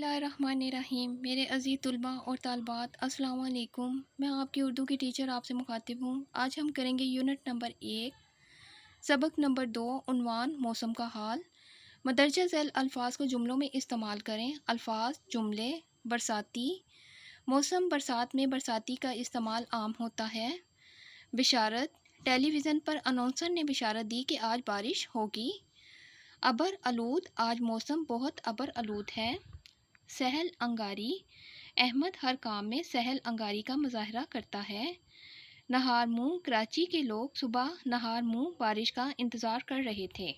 اللہ الرحمن الرحیم۔ میرے عزیز طلباء اور طالبات، السلام علیکم۔ میں آپ کی اردو کی ٹیچر آپ سے مخاطب ہوں۔ آج ہم کریں گے یونٹ نمبر 1، سبق نمبر 2، عنوان موسم کا حال۔ مندرجہ ذیل الفاظ کو جملوں میں استعمال کریں۔ الفاظ: جملے: برساتی، موسم برسات میں برساتی کا استعمال عام ہوتا ہے۔ بشارت: ٹیلی ویژن پر اناؤنسر نے بشارت دی کہ آج بارش ہوگی۔ ابر آلود: آج موسم بہت ابر آلود ہے۔ سہل انگاری: احمد ہر کام میں سہل انگاری کا مظاہرہ کرتا ہے۔ نہار منہ: کراچی کے لوگ صبح نہار منہ بارش کا انتظار کر رہے تھے۔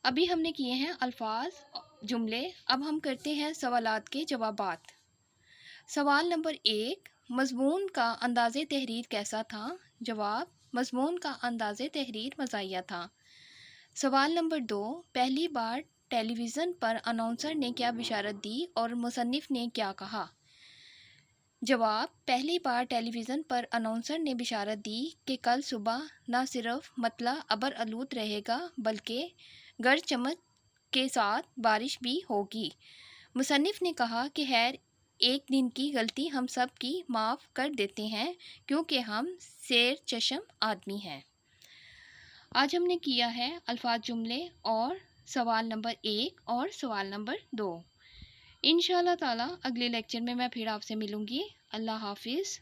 ابھی ہم نے کیے ہیں الفاظ، جملے۔ اب ہم کرتے ہیں سوالات کے جوابات۔ سوال نمبر 1، مضمون کا انداز تحریر کیسا تھا؟ جواب: مضمون کا انداز تحریر مزاحیہ تھا۔ سوال نمبر 2، پہلی بار ٹیلی ویژن پر اناؤنسر نے کیا بشارت دی اور مصنف نے کیا کہا؟ جواب: پہلی بار ٹیلی ویژن پر اناؤنسر نے بشارت دی کہ کل صبح نہ صرف مطلع ابر آلود رہے گا بلکہ گرج چمک کے ساتھ بارش بھی ہوگی۔ مصنف نے کہا کہ خیر، ایک دن کی غلطی ہم سب کی معاف کر دیتے ہیں کیونکہ ہم سیر چشم آدمی ہیں۔ آج ہم نے کیا ہے الفاظ، جملے اور سوال نمبر 1 اور سوال نمبر 2۔ انشاءاللہ تعالی اگلے لیکچر میں پھر آپ سے ملوں گی۔ اللہ حافظ۔